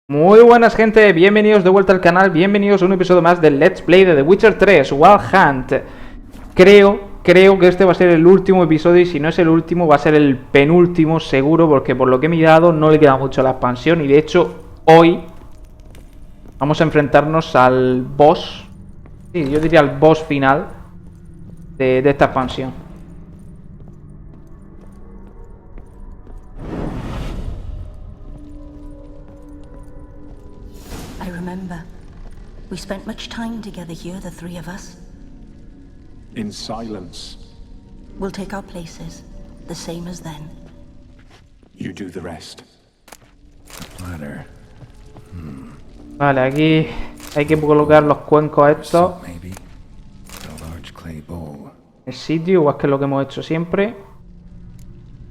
Muy buenas gente, bienvenidos de vuelta al canal, bienvenidos a un episodio más del Let's Play de The Witcher 3, Wild Hunt. Creo que este va a ser el último episodio y si no es el último va a ser el penúltimo seguro, porque por lo que he mirado no le queda mucho a la expansión y de hecho hoy vamos a enfrentarnos al boss, sí, yo diría al boss final de esta expansión. I remember. We spent much time together here, the three of us. In silence. We'll take our places, the same as then. You do the rest. Ladder. Vale, aquí hay que colocar los cuencos estos Maybe. A large clay bowl. en el sitio, igual que lo que hemos hecho siempre.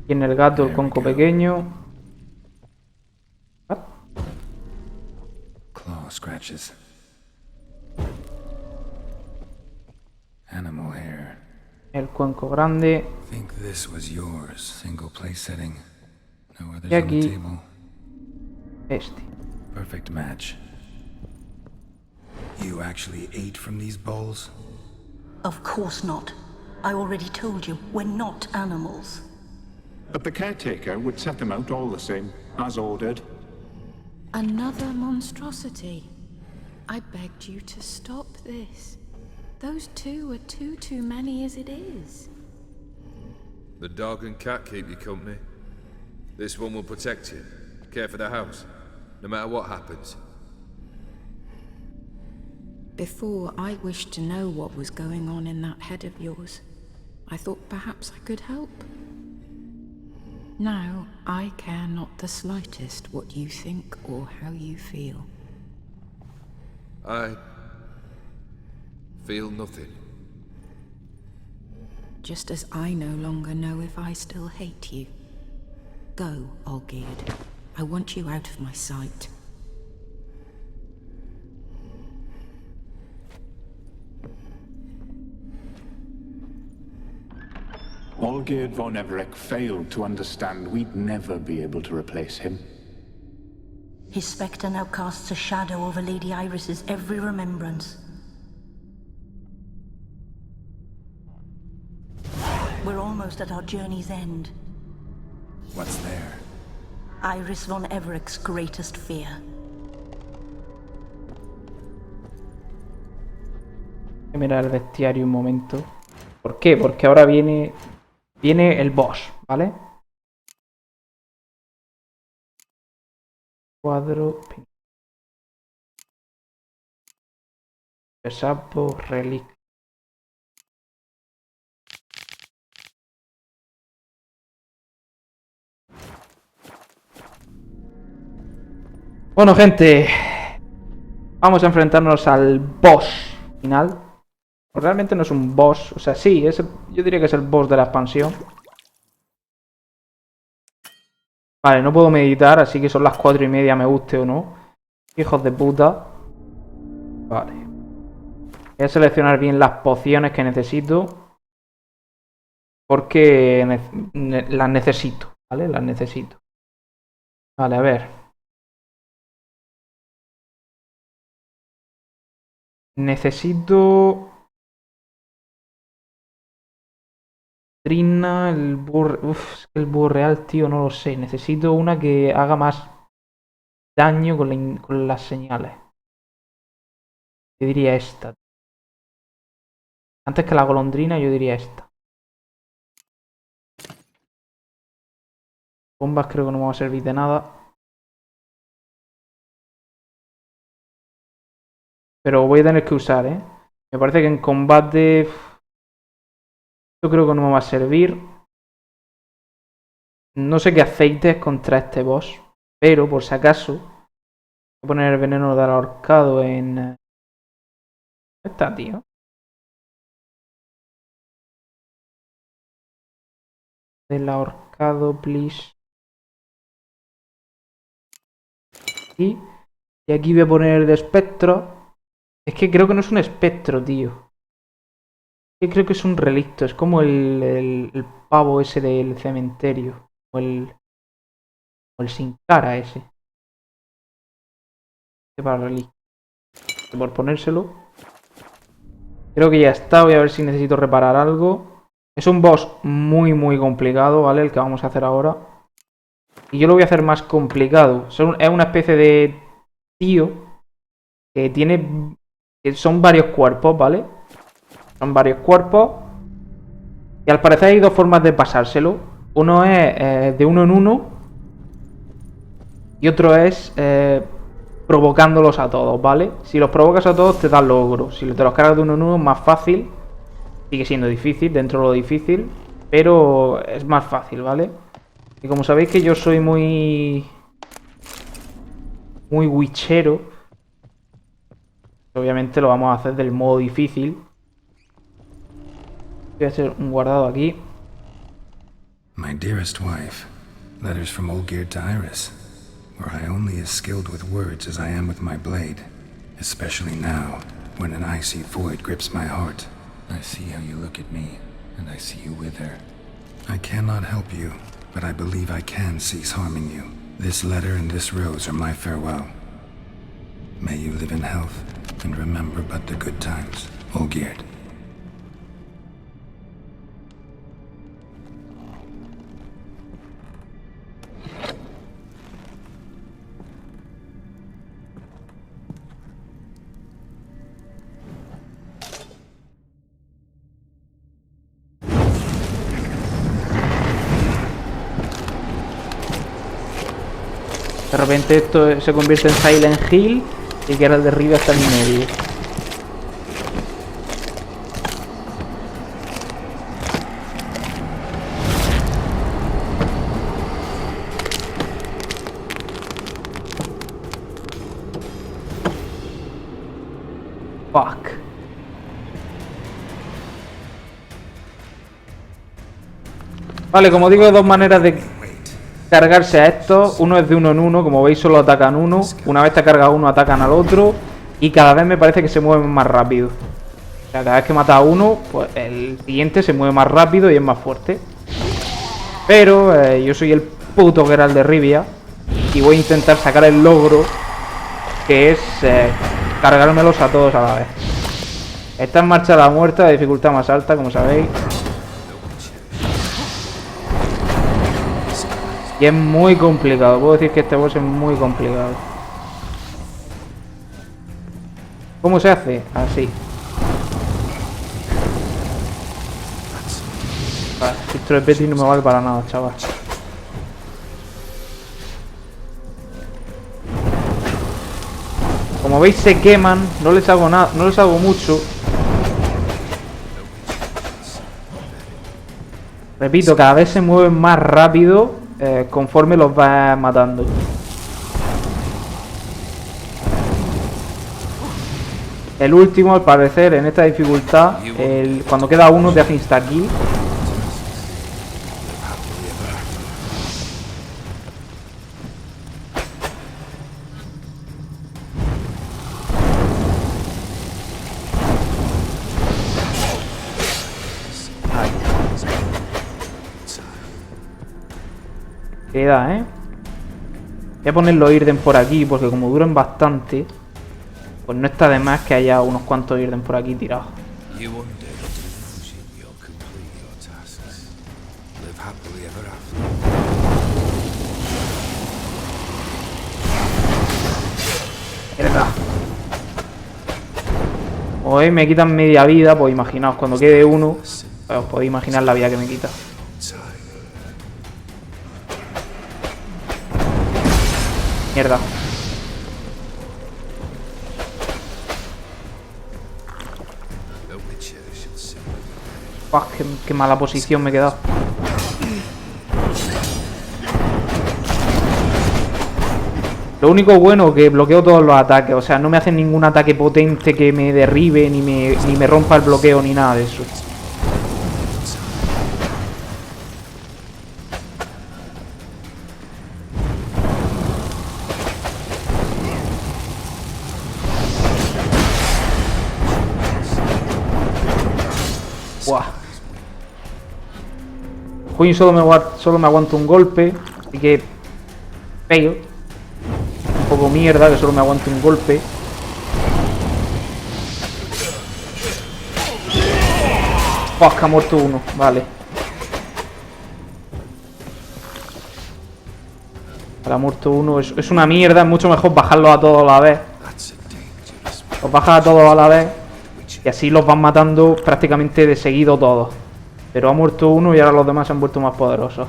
Y en el gato el cuenco pequeño. Claw scratches. Animal hair. El cuenco grande. Think this was yours. Single place setting. No others Y on the aquí table. este. Perfect match. You actually ate from these bowls? Of course not. I already told you, we're not animals. But the caretaker would set them out all the same, as ordered. Another monstrosity. I begged you to stop this. Those two are too many as it is. The dog and cat keep you company. This one will protect you, care for the house, no matter what happens. Before, I wished to know what was going on in that head of yours. I thought perhaps I could help. Now, I care not the slightest what you think or how you feel. I feel nothing. Just as I no longer know if I still hate you. Go, Olgierd. I want you out of my sight. Olgierd von Everec failed to understand we'd never be able to replace him. His spectre now casts a shadow over Lady Iris's every remembrance. We're almost at our journey's end. What's there? Iris von Everec's greatest fear. Voy a mirar el bestiario un momento. ¿Por qué? Porque ahora viene el boss, ¿vale? Cuadro. Sapo, reliquia. Bueno, gente, vamos a enfrentarnos al boss final. Realmente no es un boss, o sea, sí, yo diría que es el boss de la expansión. Vale, no puedo meditar, así que son las 4:30, me guste o no. Hijos de puta. Vale. Voy a seleccionar bien las pociones que necesito. Porque las necesito, ¿vale? Las necesito. Vale, a ver. Necesito... Trina, el búho... Uf, es que el búho real, tío, no lo sé. Necesito una que haga más daño con las señales. Yo diría esta. Antes que la golondrina, yo diría esta. Bombas creo que no me va a servir de nada. Pero voy a tener que usar, ¿eh? Me parece que en combate... Yo creo que no me va a servir. No sé qué aceites contra este boss. Pero, por si acaso... Voy a poner el veneno del ahorcado en... ¿Dónde está, tío? Del ahorcado, please. Y aquí voy a poner el de espectro. Es que creo que no es un espectro, tío. Es que creo que es un relicto. Es como el pavo ese del cementerio. O el sin cara ese. Para reliquia. Por ponérselo. Creo que ya está. Voy a ver si necesito reparar algo. Es un boss muy complicado, ¿vale? El que vamos a hacer ahora. Y yo lo voy a hacer más complicado. Es una especie de tío que tiene... que son varios cuerpos, ¿vale? Son varios cuerpos. Y al parecer hay dos formas de pasárselo. Uno es de uno en uno. Y otro es provocándolos a todos, ¿vale? Si los provocas a todos te dan logros. Si te los cargas de uno en uno es más fácil. Sigue siendo difícil, dentro de lo difícil. Pero es más fácil, ¿vale? Y como sabéis que yo soy muy witchero, obviamente lo vamos a hacer del modo difícil. Voy a hacer un guardado aquí. My dearest wife, letters from Olgierd to Iris, where I only as skilled with words as I am with my blade, especially now, when an icy void grips my heart. I see how you look at me, and I see you wither. I cannot help you, but I believe I can cease harming you. This letter and this rose are my farewell. May you live in health, and remember but the good times, Olgierd. De repente esto se convierte en Silent Hill y que ahora de arriba está en medio. Fuck. Vale, como digo, hay dos maneras de cargarse a estos. Uno es de uno en uno, como veis solo atacan uno. Una vez te carga uno atacan al otro. Y cada vez me parece que se mueven más rápido. O sea, cada vez que mata a uno, pues el siguiente se mueve más rápido y es más fuerte. Pero yo soy el puto Geralt de Rivia y voy a intentar sacar el logro, que es cargármelos a todos a la vez. Está en Marcha la Muerte, la dificultad más alta, como sabéis. Y es muy complicado, puedo decir que este boss es muy complicado. ¿Cómo se hace? Así. Vale, esto de Betty no me vale para nada, chaval. Como veis se queman, no les hago nada, no les hago mucho. Repito, cada vez se mueven más rápido conforme los vas matando. El último, al parecer, en esta dificultad, cuando queda uno te hace insta-kill. Queda, voy a poner los irden por aquí, porque como duran bastante, pues no está de más que haya unos cuantos irden por aquí tirados. Mierda. Hoy me quitan media vida, pues imaginaos, cuando quede uno, pues os podéis imaginar la vida que me quita. Mierda. Fuck, qué mala posición me he quedado. Lo único bueno que bloqueo todos los ataques. O sea, no me hacen ningún ataque potente que me derribe, ni me rompa el bloqueo, ni nada de eso. Buah. Queen solo me aguanto un golpe, así que fail. poco mierda, que solo me aguante un golpe. ¡Oh, que ha muerto uno! Vale. Vale, ha muerto uno. Es una mierda, es mucho mejor bajarlos a todos a la vez. Los bajas a todos a la vez y así los van matando prácticamente de seguido todos. Pero ha muerto uno y ahora los demás se han vuelto más poderosos.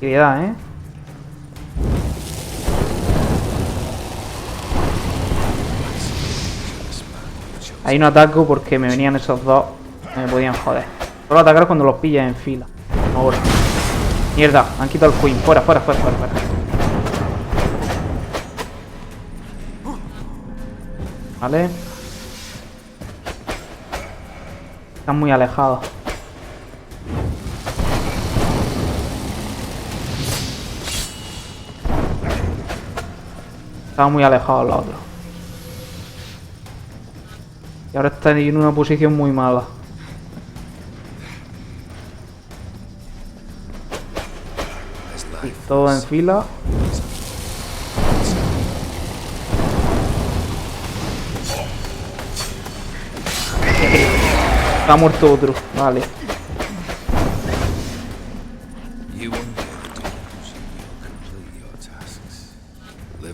Actividad, ¿eh? Ahí no ataco porque me venían esos dos. Me podían joder. Solo atacar cuando los pillas en fila. Ahora. Mierda, han quitado el queen. Fuera, fuera, fuera, fuera, fuera. Vale. Están muy alejados. Estaba muy alejado los otros. Y ahora está en una posición muy mala. Y todo en fila. Está muerto otro. Vale.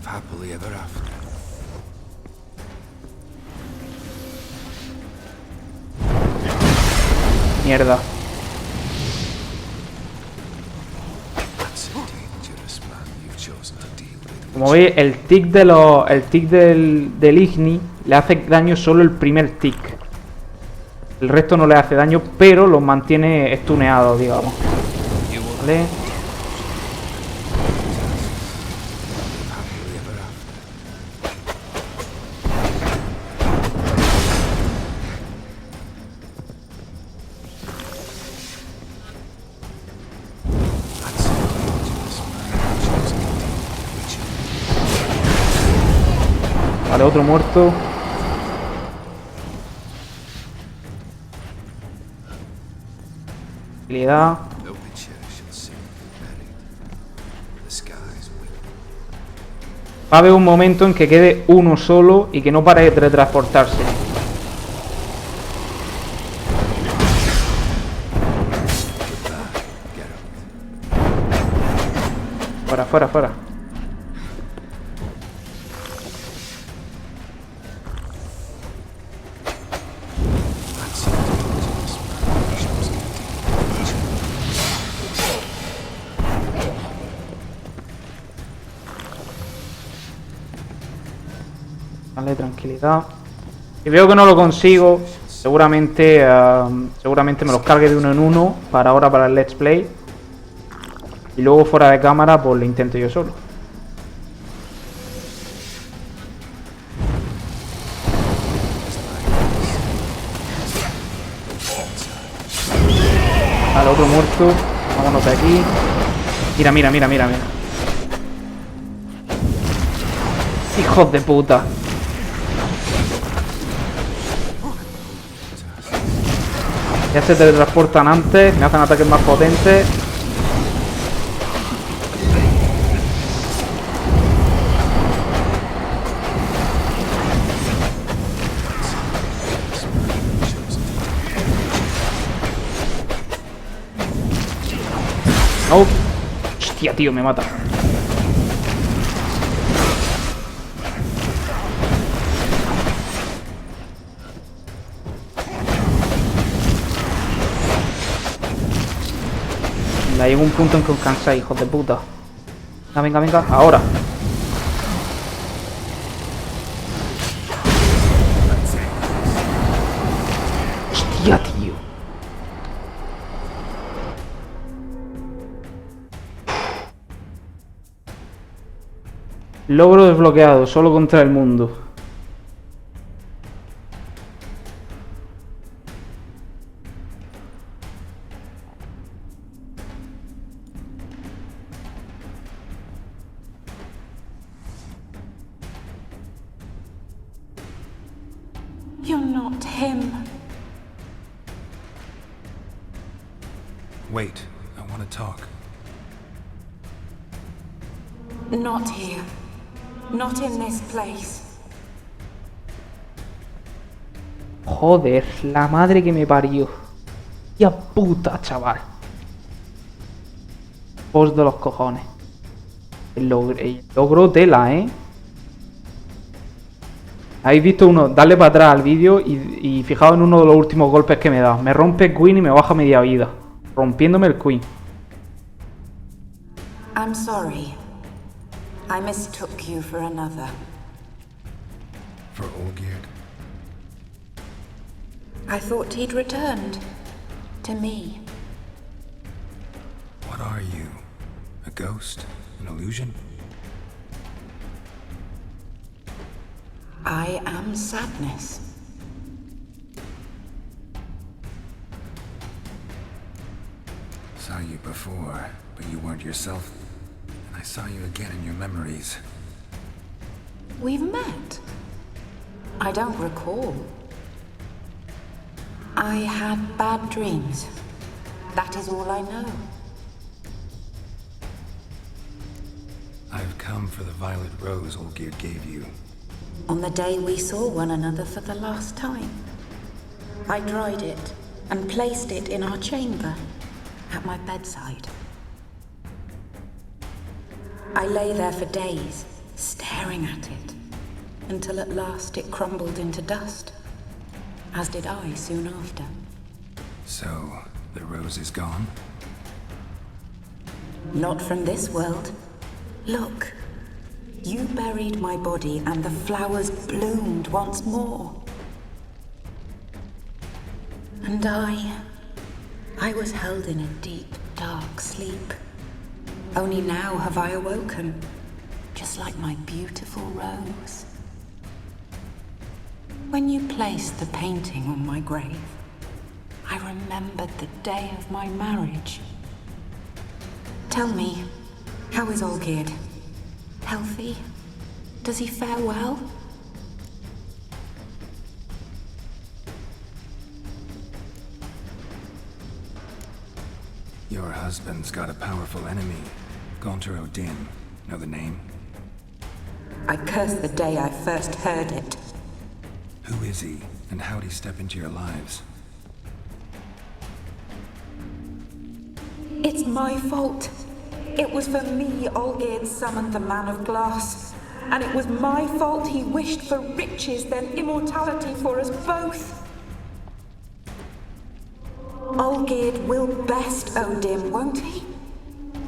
Happily ever after. Mierda. Como veis, el tic del Igni le hace daño solo el primer tic. El resto no le hace daño, pero los mantiene stuneados, digamos. ¿Vale? Vale, otro muerto. Habilidad. Va a haber un momento en que quede uno solo y que no pare de teletransportarse. Fuera, fuera, fuera. Vale, tranquilidad. Si veo que no lo consigo, seguramente me los cargue de uno en uno para ahora para el Let's Play. Y luego fuera de cámara pues lo intento yo solo. Vale, otro muerto. Vámonos de aquí. Mira, mira, mira, mira, mira. Hijos de puta. Ya se teletransportan antes, me hacen ataques más potentes. Oh. Hostia, tío, me mata. La llega un punto en que os cansáis, hijos de puta. Venga, venga, venga, ahora. Hostia, tío. Logro desbloqueado, solo contra el mundo. You're not him. Wait, I want to talk. Not here. Not in this place. Joder, la madre que me parió. Ya puta, chaval. Post de los cojones. El logro tela, ¿eh? Habéis visto uno, darle para atrás al vídeo y fijaos en uno de los últimos golpes que me da. Me rompe el Queen y me baja media vida. Rompiéndome el Queen. I'm sorry. I mistook you for another. For Olgierd? I thought he'd returned. To me. What are you? A ghost? An illusion? I am sadness. Saw you before, but you weren't yourself. And I saw you again in your memories. We've met. I don't recall. I had bad dreams. That is all I know. I've come for the violet rose Olgierd gave you. On the day we saw one another for the last time, I dried it and placed it in our chamber at my bedside. I lay there for days, staring at it, until at last it crumbled into dust, as did I soon after. So, the rose is gone? Not from this world. Look, you buried my body and the flowers bloomed once more. And I was held in a deep, dark sleep. Only now have I awoken, just like my beautiful rose. When you placed the painting on my grave, I remembered the day of my marriage. Tell me, how is Olgierd? Healthy? Does he fare well? Your husband's got a powerful enemy. Gaunter Odin. Know the name? I curse the day I first heard it. Who is he, and how'd he step into your lives? It's my fault. It was for me Olgierd summoned the Man of Glass. And it was my fault he wished for riches, then immortality for us both. Olgierd will best Odin, won't he?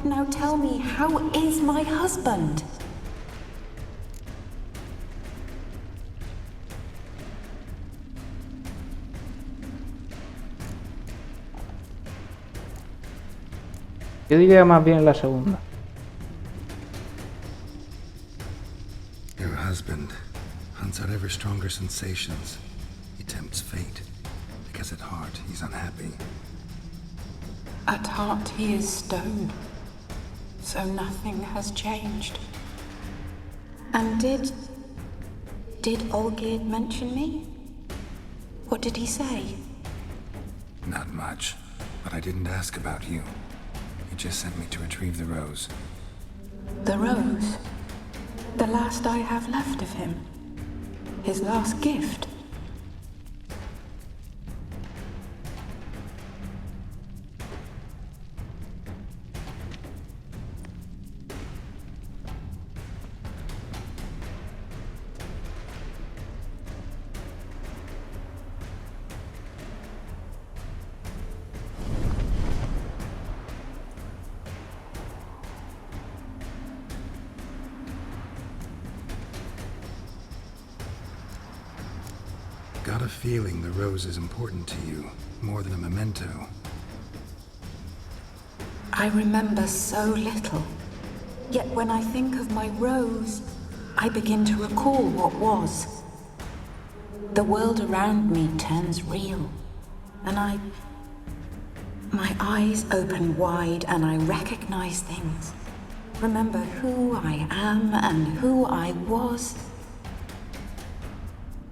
Now tell me, how is my husband? Yo diría más bien la segunda. Your husband hunts out ever stronger sensations. He tempts fate, because at heart he's unhappy. At heart he is stone, so nothing has changed. And did Olgierd mention me? What did he say? Not much, but I didn't ask about you. He just sent me to retrieve the rose. The rose? The last I have left of him? His last gift? Got a feeling the rose is important to you, more than a memento. I remember so little. Yet when I think of my rose, I begin to recall what was. The world around me turns real, and my eyes open wide and I recognize things. Remember who I am and who I was.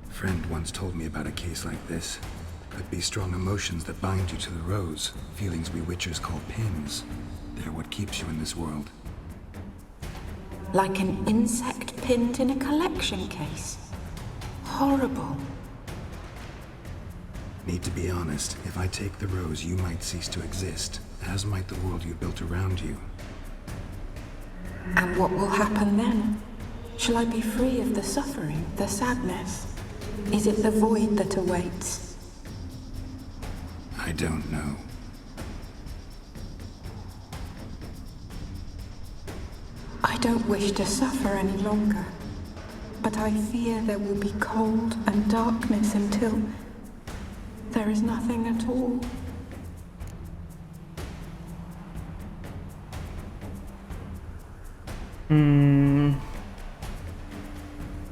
A friend once told me about a case like this. Could be strong emotions that bind you to the rose, feelings we witchers call pins. They're what keeps you in this world. Like an insect pinned in a collection case. Horrible. Need to be honest, if I take the rose, you might cease to exist, as might the world you built around you. And what will happen then? Shall I be free of the suffering, the sadness? Is it the void that awaits? I don't know. I don't wish to suffer any longer, but I fear there will be cold and darkness until there is nothing at all.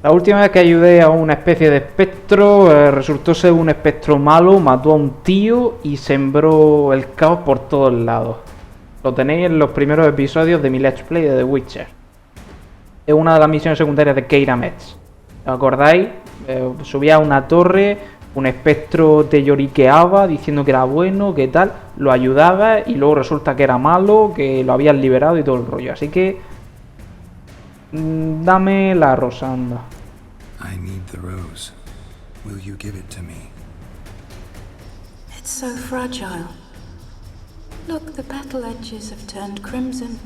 La última vez que ayudé a una especie de espectro, resultó ser un espectro malo, mató a un tío y sembró el caos por todos lados. Lo tenéis en los primeros episodios de mi Let's Play de The Witcher. Es una de las misiones secundarias de Keira Metz. ¿Os acordáis? Subía a una torre, un espectro te lloriqueaba diciendo que era bueno, que tal, lo ayudaba y luego resulta que era malo, que lo habían liberado y todo el rollo. Así que dame la rosa, anda. I need the rose. Will you give it to me? It's so fragile. Look, the petal edges have turned crimson,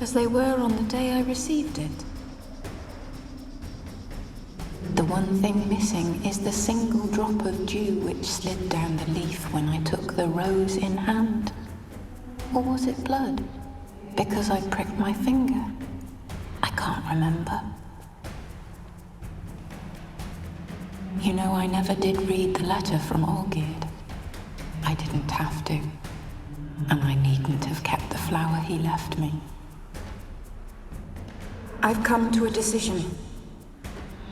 as they were on the day I received it. The one thing missing is the single drop of dew which slid down the leaf when I took the rose in hand. Or was it blood? Because I pricked my finger. I can't remember. You know, I never did read the letter from Olgierd. I didn't have to. And I needn't have kept the flower he left me. I've come to a decision.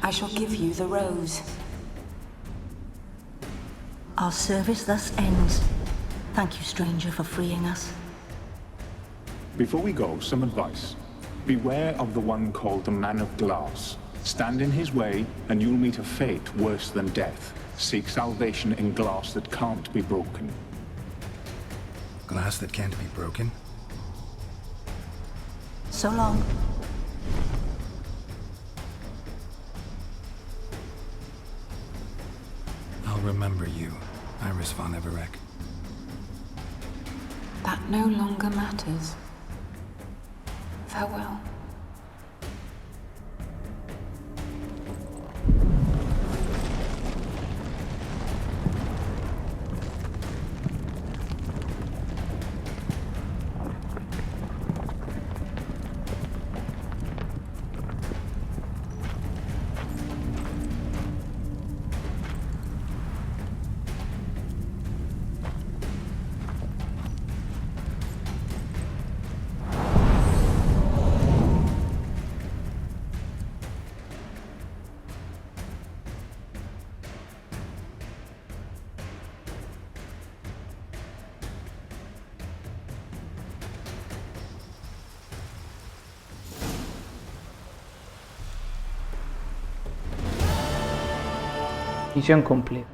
I shall give you the rose. Our service thus ends. Thank you, stranger, for freeing us. Before we go, some advice. Beware of the one called the Man of Glass. Stand in his way, and you'll meet a fate worse than death. Seek salvation in glass that can't be broken. Glass that can't be broken? So long. I'll remember you, Iris von Everec. That no longer matters. Farewell. Misión completa.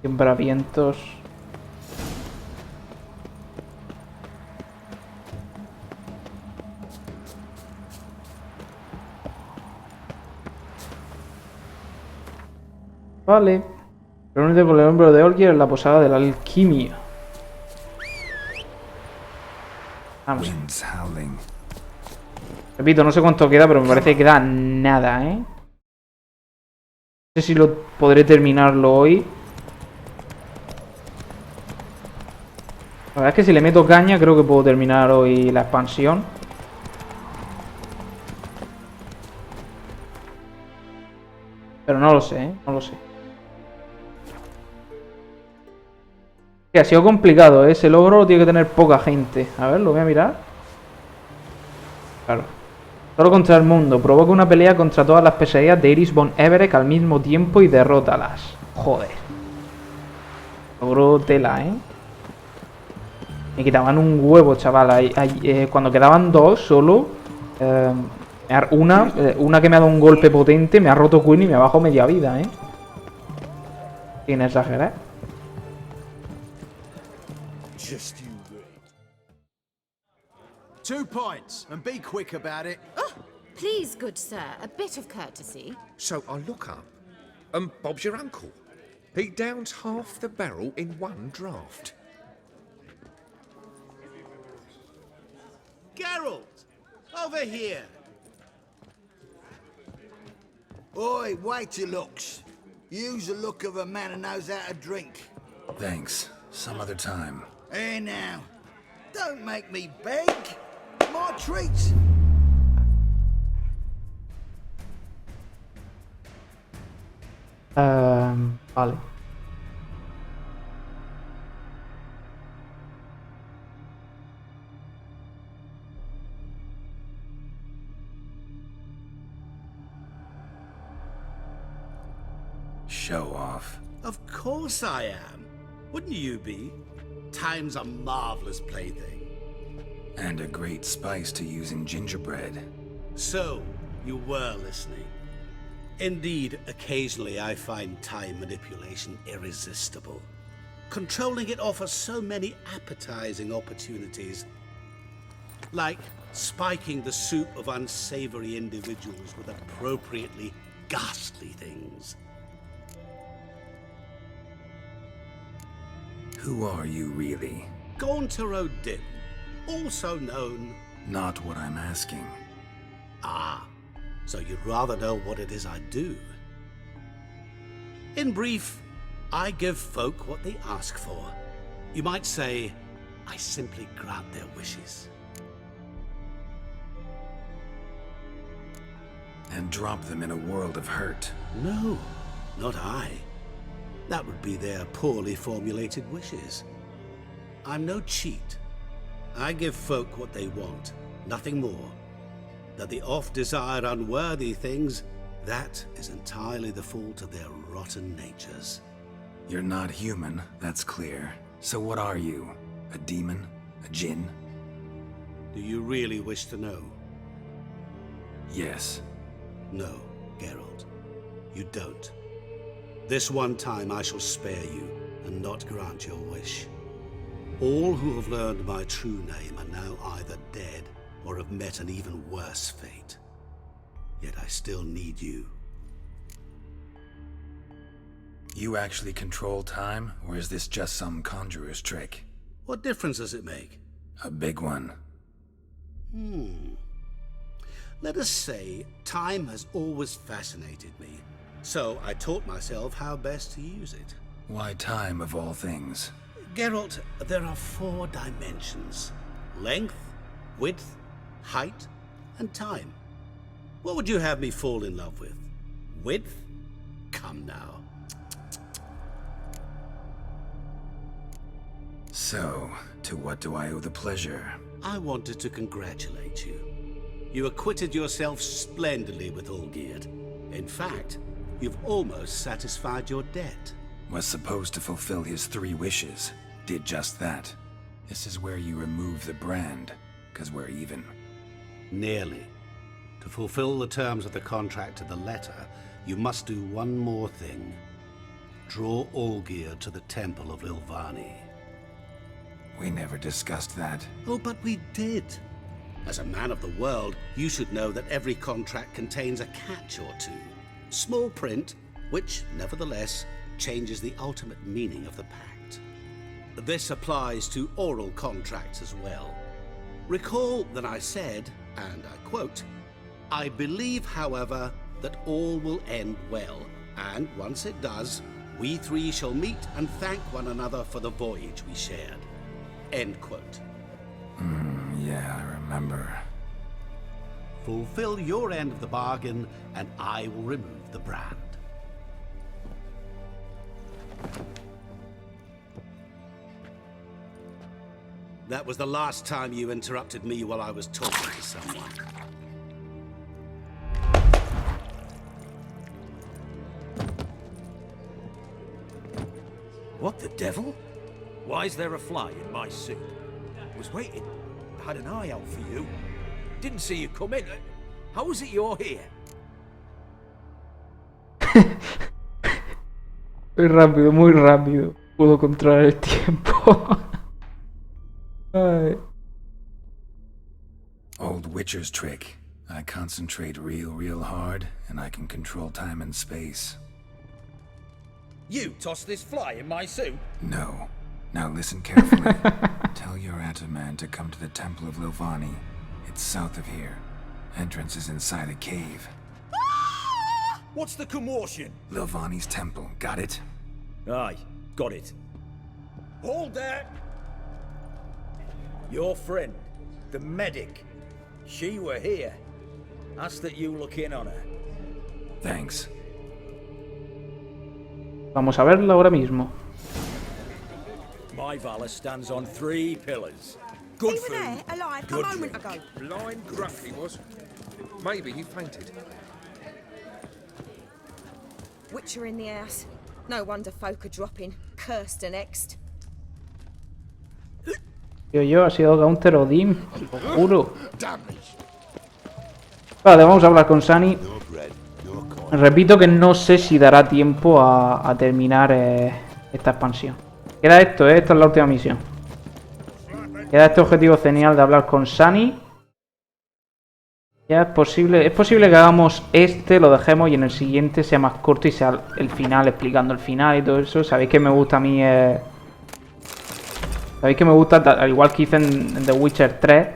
Siembravientos. Vale. Reúnete con el hombro de Olgierd en la posada de la alquimia. Vamos. Winds howling. Repito, no sé cuánto queda, pero me parece que queda nada, ¿eh? No sé si lo podré terminarlo hoy. La verdad es que si le meto caña creo que puedo terminar hoy la expansión. Pero no lo sé, ¿eh? No lo sé. Que ha sido complicado, ¿eh? Ese logro lo tiene que tener poca gente. A ver, lo voy a mirar. Claro. Solo contra el mundo. Provoca una pelea contra todas las pesadillas de Iris von Everett al mismo tiempo y derrótalas. Joder. Logro tela, ¿eh? Me quitaban un huevo, chaval. Cuando quedaban dos solo... una que me ha dado un golpe potente, me ha roto Queen y me ha bajado media vida, ¿eh? Sin exagerar. Just you wait. 2 points, and be quick about it. Oh, please, good sir, a bit of courtesy. So I look up, and Bob's your uncle. He downs half the barrel in one draft. Geralt, over here. Oi, wait your looks. Use the look of a man who knows how to drink. Thanks. Some other time. Here now. Don't make me beg. My treat. Vale. Show off. Of course I am. Wouldn't you be? Time's a marvelous plaything. And a great spice to use in gingerbread. So, you were listening. Indeed, occasionally I find time manipulation irresistible. Controlling it offers so many appetizing opportunities. Like spiking the soup of unsavory individuals with appropriately ghastly things. Who are you, really? Gauntero Dim, also known... Not what I'm asking. Ah, so you'd rather know what it is I do. In brief, I give folk what they ask for. You might say, I simply grant their wishes. And drop them in a world of hurt. No, not I. That would be their poorly formulated wishes. I'm no cheat. I give folk what they want, nothing more. That they oft desire unworthy things, that is entirely the fault of their rotten natures. You're not human, that's clear. So what are you? A demon? A djinn? Do you really wish to know? Yes. No, Geralt. You don't. This one time I shall spare you, and not grant your wish. All who have learned my true name are now either dead, or have met an even worse fate. Yet I still need you. You actually control time, or is this just some conjurer's trick? What difference does it make? A big one. Let us say, time has always fascinated me. So I taught myself how best to use it. Why time of all things? Geralt, there are 4 dimensions. Length, width, height, and time. What would you have me fall in love with? Width? Come now. So, to what do I owe the pleasure? I wanted to congratulate you. You acquitted yourself splendidly with Olgierd. In fact, you've almost satisfied your debt. Was supposed to fulfill his 3 wishes. Did just that. This is where you remove the brand, 'cause we're even. Nearly. To fulfill the terms of the contract to the letter, you must do one more thing. Draw Olgierd to the Temple of Ilvani. We never discussed that. Oh, but we did. As a man of the world, you should know that every contract contains a catch or two. Small print, which, nevertheless, changes the ultimate meaning of the pact. This applies to oral contracts as well. Recall that I said, and I quote, "I believe, however, that all will end well, and once it does, we 3 shall meet and thank one another for the voyage we shared." End quote. Yeah, I remember. Fulfill your end of the bargain, and I will remove the brand. That was the last time you interrupted me while I was talking to someone. What the devil? Why is there a fly in my suit? Was waiting. Had an eye out for you. Didn't see you come in. How is it you're here? Muy rápido. Puedo controlar el tiempo. Ay. Old Witcher's trick. I concentrate real hard, and I can control time and space. You tossed this fly in my suit? No. Now listen carefully. Tell your Ataman to come to the Temple of Lilvani. It's south of here. Entrance is inside a cave. What's the commotion? Lilvani's temple. Got it? Aye, got it. Hold there! Your friend, the medic. She were here. Ask that you look in on her. Thanks. Vamos a verlo ahora mismo. My valor stands on 3 pillars. Good He was food, there, alive, a good moment drink. ago. Blind gruff he was. Maybe he fainted. Witcher in the house. No wonder folk are dropping. Cursed and exed. Yo, ha sido Gaunter Odin, os lo juro. Vale, vamos a hablar con Sunny. Repito que no sé si dará tiempo a terminar esta expansión. Queda esto, esta es la última misión. Queda este objetivo genial de hablar con Sunny. Ya es posible que hagamos este, lo dejemos y en el siguiente sea más corto y sea el final, explicando el final y todo eso. Sabéis que me gusta a mí... Sabéis que me gusta, al igual que hice en The Witcher 3,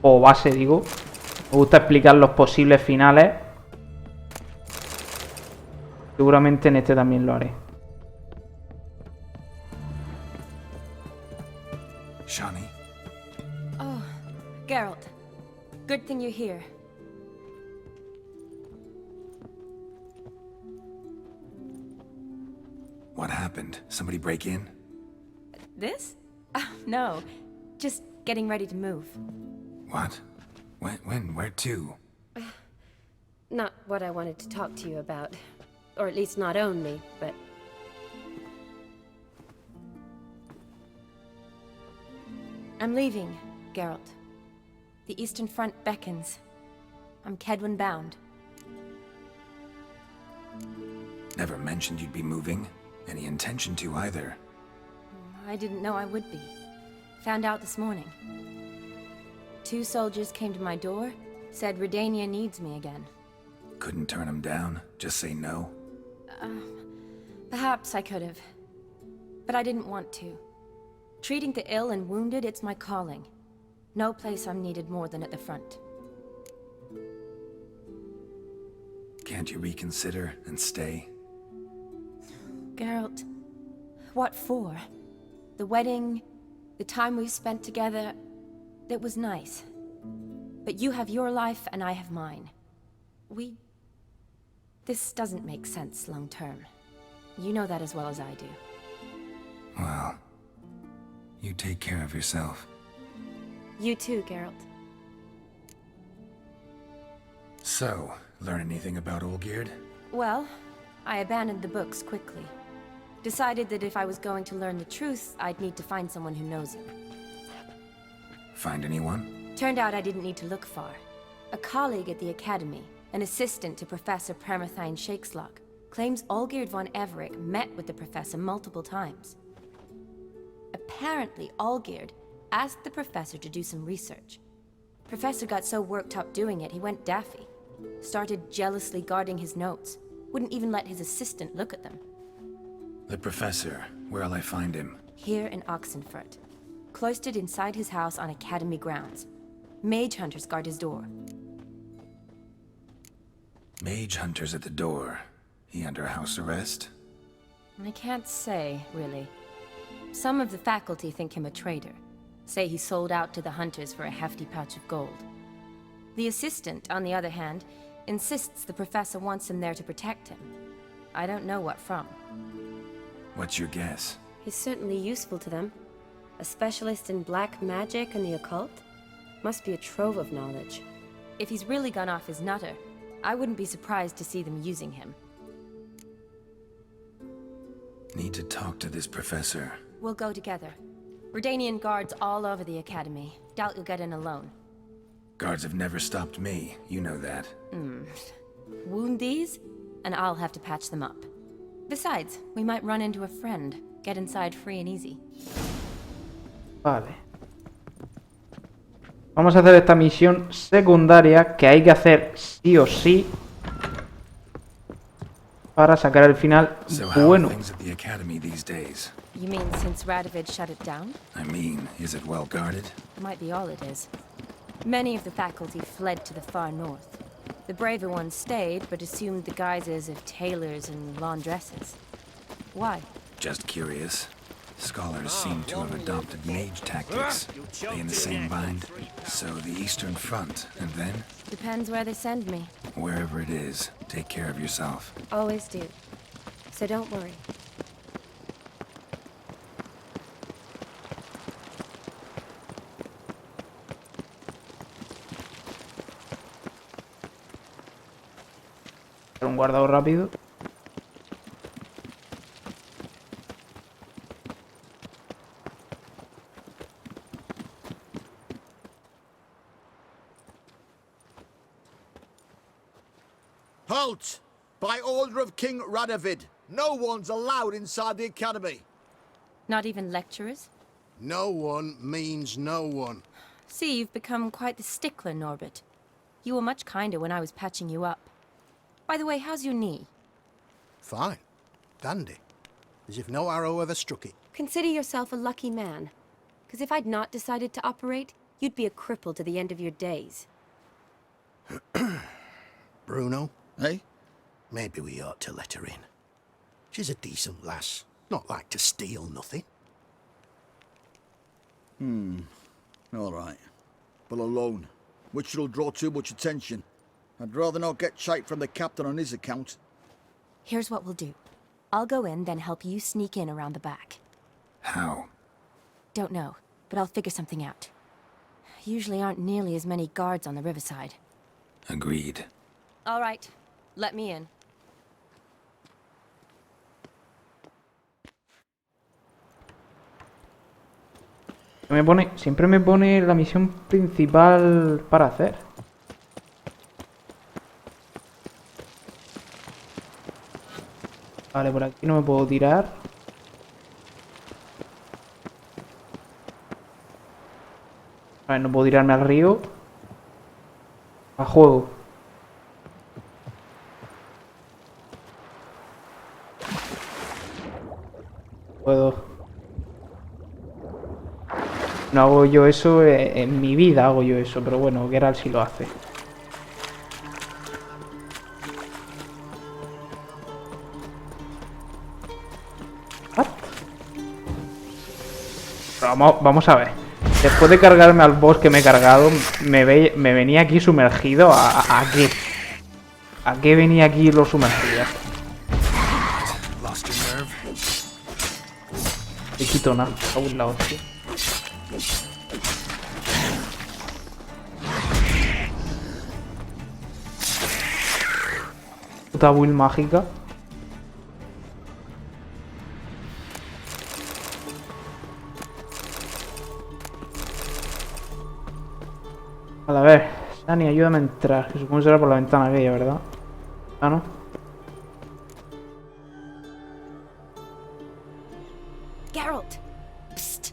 o base digo, me gusta explicar los posibles finales. Seguramente en este también lo haré. Shani? Oh, Geralt. Good thing you're here. What happened? Somebody break in? This? No. Just getting ready to move. What? When? Where to? Not what I wanted to talk to you about. Or at least not only, but... I'm leaving, Geralt. The Eastern Front beckons. I'm Kedwin bound. Never mentioned you'd be moving. Any intention to either. I didn't know I would be. Found out this morning. 2 soldiers came to my door, said Redania needs me again. Couldn't turn him down? Just say no? Perhaps I could have. But I didn't want to. Treating the ill and wounded, it's my calling. No place I'm needed more than at the front. Can't you reconsider and stay? Geralt, what for? The wedding, the time we've spent together, it was nice. But you have your life and I have mine. This doesn't make sense long term. You know that as well as I do. Well, you take care of yourself. You too, Geralt. So, learn anything about Olgierd? Well, I abandoned the books quickly. Decided that if I was going to learn the truth, I'd need to find someone who knows him. Find anyone? Turned out I didn't need to look far. A colleague at the Academy, an assistant to Professor Permathine Shakeslok, claims Olgierd von Everec met with the professor multiple times. Apparently, Olgierd asked the professor to do some research. Professor got so worked up doing it, he went daffy. Started jealously guarding his notes. Wouldn't even let his assistant look at them. The professor. Where'll I find him? Here in Oxenfurt. Cloistered inside his house on Academy grounds. Mage hunters guard his door. Mage hunters at the door. He under house arrest? I can't say, really. Some of the faculty think him a traitor. Say he sold out to the hunters for a hefty pouch of gold. The assistant, on the other hand, insists the professor wants him there to protect him. I don't know what from. What's your guess? He's certainly useful to them. A specialist in black magic and the occult? Must be a trove of knowledge. If he's really gone off his nutter, I wouldn't be surprised to see them using him. Need to talk to this professor. We'll go together. Redanian guards all over the academy. Doubt you'll get in alone. Guards have never stopped me, you know that. Wound these, and I'll have to patch them up. Besides, we might run into a friend. Get inside free and easy. Vale. Vamos a hacer esta misión secundaria que hay que hacer sí o sí para sacar el final bueno. You mean since Radovid shut it down? I mean, is it well guarded? Might be all it is. Many of the faculty fled to the far north. The braver ones stayed, but assumed the guises of tailors and laundresses. Why? Just curious. Scholars seem to have adopted mage tactics. They in the same bind? So the Eastern Front, and then? Depends where they send me. Wherever it is, take care of yourself. Always do. So don't worry. Un guardado rápido. Halt! By order of King Radovid, no one's allowed inside the academy. Not even lecturers? No one means no one. See, you've become quite the stickler, Norbert. You were much kinder when I was patching you up. By the way, how's your knee? Fine. Dandy. As if no arrow ever struck it. Consider yourself a lucky man. Because if I'd not decided to operate, you'd be a cripple to the end of your days. Bruno? Eh? Maybe we ought to let her in. She's a decent lass. Not like to steal nothing. All right. But alone, which will draw too much attention. I'd rather not get shite from the captain on his account. Here's what we'll do. I'll go in, then help you sneak in around the back. How? Don't know, but I'll figure something out. Usually aren't nearly as many guards on the riverside. Agreed. All right. Let me in. Siempre me pone la misión principal para hacer. Vale, por aquí no me puedo tirar. A ver, no puedo tirarme al río. A juego. Puedo. No hago yo eso, en mi vida hago yo eso, pero bueno, Geralt sí lo hace. Vamos a ver. Después de cargarme al boss que me he cargado, me venía aquí sumergido. ¿A qué? ¿A qué venía aquí lo sumergido? He quitado nada. A un lado, tío. Puta build mágica. A ver, Shani, ayúdame a entrar. Que supongo que será por la ventana aquella, ¿verdad? Ah, ¿no? Geralt! Psst!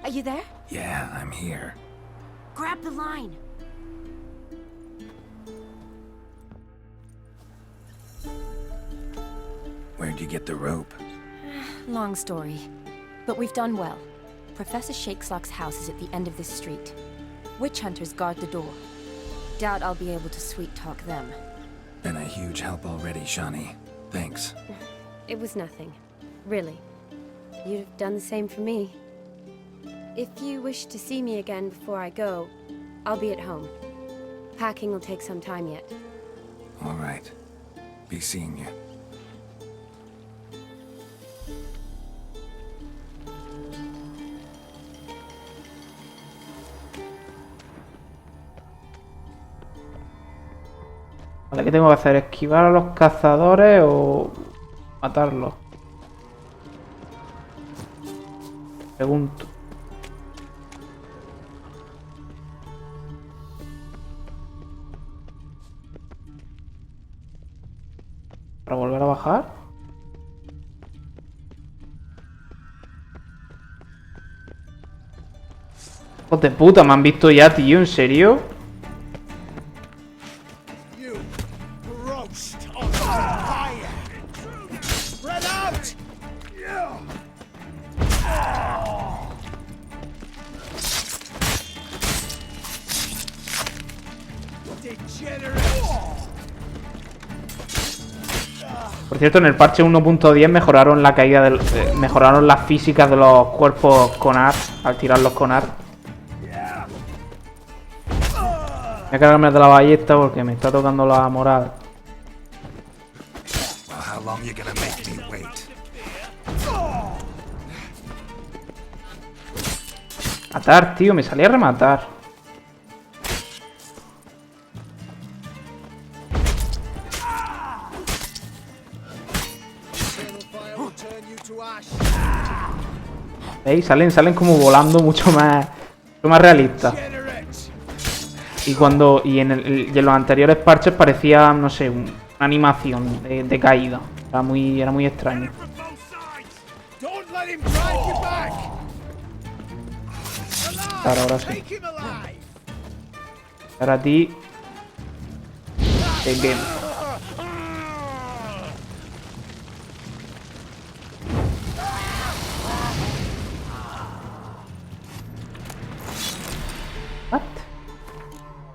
Are you there? Yeah, I'm here. Grab the line! Where'd you get the rope? Long story. But we've done well. Professor Shakeslock's house is at the end of this street. Witch hunters guard the door. Doubt I'll be able to sweet-talk them. Been a huge help already, Shani. Thanks. It was nothing. Really. You'd have done the same for me. If you wish to see me again before I go, I'll be at home. Packing will take some time yet. All right. Be seeing you. Vale, ¿qué tengo que hacer? ¿Esquivar a los cazadores o matarlos? Pregunto. ¿Para volver a bajar? ¡Hijos de puta! ¿Me han visto ya, tío? ¿En serio? Por cierto, en el parche 1.10 mejoraron la caída del, mejoraron las físicas de los cuerpos con ar al tirarlos con ar. Voy a cargarme de la ballesta porque me está tocando la moral. Matar, tío, me salía a rematar. ¿Veis? Salen como volando mucho más realistas. Y en los anteriores parches parecía, no sé, una animación de caída. Era muy extraño. Claro, ahora sí. Ahora a ti. Bien. What?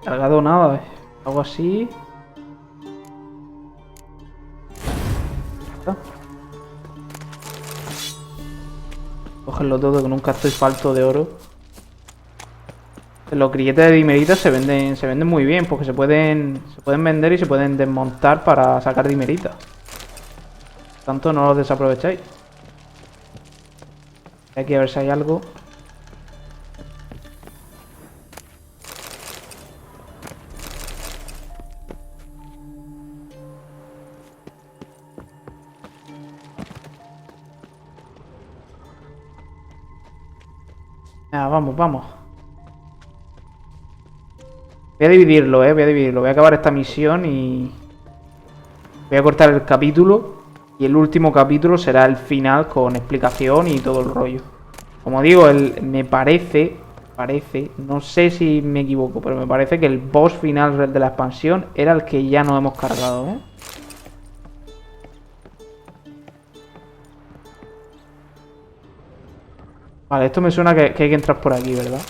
Cargado nada, algo así. Cógenlo todo, que nunca estoy falto de oro. Los grilletes de dimeritas se venden muy bien, porque se pueden vender y se pueden desmontar para sacar dimeritas. Tanto no los desaprovecháis. Aquí a ver si hay algo. Ah, vamos. Voy a dividirlo, voy a dividirlo. Voy a acabar esta misión y voy a cortar el capítulo. Y el último capítulo será el final con explicación y todo el rollo. Como digo, me parece, no sé si me equivoco, pero me parece que el boss final de la expansión era el que ya no hemos cargado, ¿eh? Vale, esto me suena que hay que entrar por aquí, ¿verdad?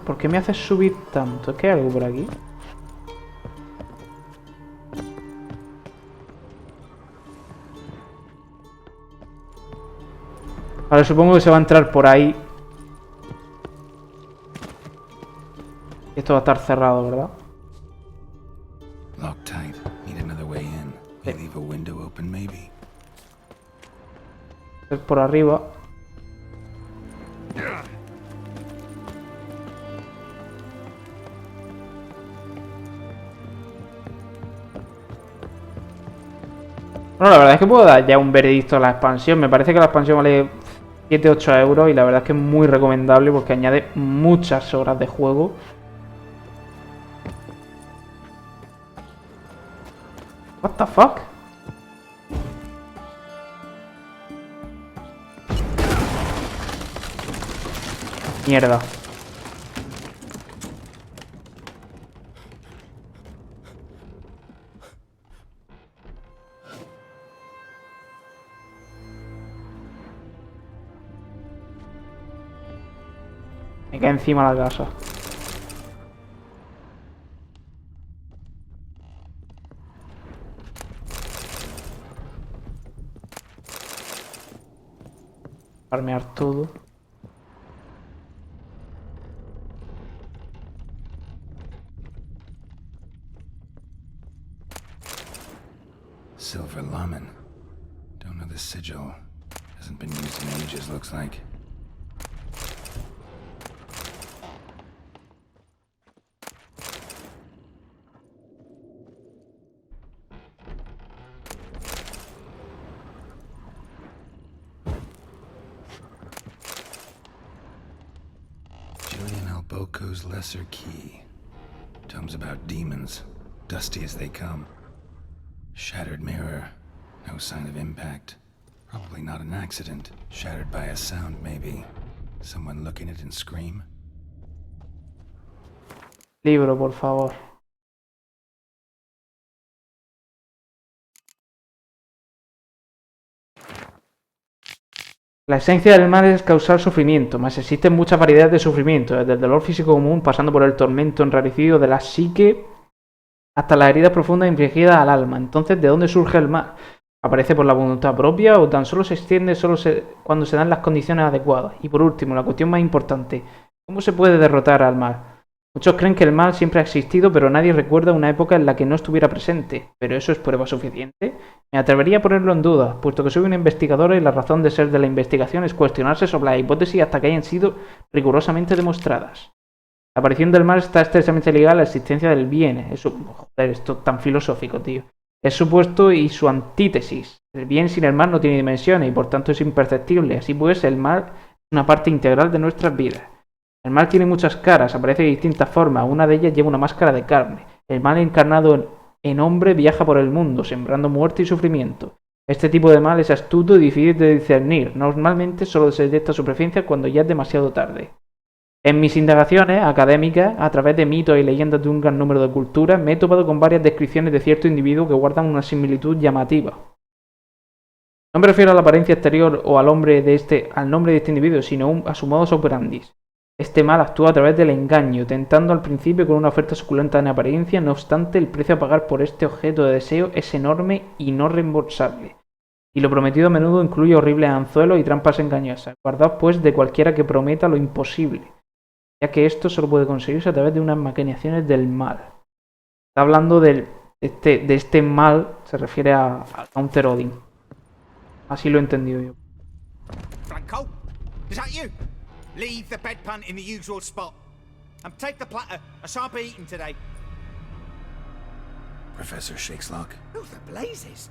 ¿Por qué me haces subir tanto? ¿Es que hay algo por aquí? Vale, supongo que se va a entrar por ahí. Esto va a estar cerrado, ¿verdad? Es por arriba. Bueno, la verdad es que puedo dar ya un veredicto a la expansión. Me parece que la expansión vale 7-8 euros y la verdad es que es muy recomendable porque añade muchas horas de juego. What the fuck? Mierda. Me cae encima la casa. Farmear todo. silver lamen. Don't know the sigil. Hasn't been used in ages, looks like. Boko's Lesser Key. Tomes about demons, dusty as they come. Shattered mirror, no sign of impact. Probably not an accident. Shattered by a sound, maybe. Someone look in it and scream? Libro, por favor. La esencia del mal es causar sufrimiento, mas existen muchas variedades de sufrimiento, desde el dolor físico común, pasando por el tormento enrarecido de la psique, hasta las heridas profundas infligidas al alma. Entonces, ¿de dónde surge el mal? ¿Aparece por la voluntad propia o tan solo se extiende cuando se dan las condiciones adecuadas? Y por último, la cuestión más importante, ¿cómo se puede derrotar al mal? Muchos creen que el mal siempre ha existido, pero nadie recuerda una época en la que no estuviera presente. ¿Pero eso es prueba suficiente? Me atrevería a ponerlo en duda, puesto que soy una investigadora y la razón de ser de la investigación es cuestionarse sobre las hipótesis hasta que hayan sido rigurosamente demostradas. La aparición del mal está estrechamente ligada a la existencia del bien. Eso, joder, esto es tan filosófico, tío. Es supuesto y su antítesis. El bien sin el mal no tiene dimensiones y por tanto es imperceptible. Así pues, el mal es una parte integral de nuestras vidas. El mal tiene muchas caras, aparece de distintas formas, una de ellas lleva una máscara de carne. El mal encarnado en hombre viaja por el mundo, sembrando muerte y sufrimiento. Este tipo de mal es astuto y difícil de discernir, normalmente solo se detecta su presencia cuando ya es demasiado tarde. En mis indagaciones académicas, a través de mitos y leyendas de un gran número de culturas, me he topado con varias descripciones de cierto individuo que guardan una similitud llamativa. No me refiero a la apariencia exterior o al nombre de este individuo, sino a su modus operandi. Este mal actúa a través del engaño, tentando al principio con una oferta suculenta en apariencia, no obstante, el precio a pagar por este objeto de deseo es enorme y no reembolsable. Y lo prometido a menudo incluye horribles anzuelos y trampas engañosas. Guardaos pues de cualquiera que prometa lo imposible, ya que esto solo puede conseguirse a través de unas maquinaciones del mal. Está hablando de este mal, se refiere a Counter Odin. Así lo he entendido yo. Franco, is that you? Leave the bedpan in the usual spot. And take the platter. I shan't be eating today. Professor Shakeslock? Who the blazes?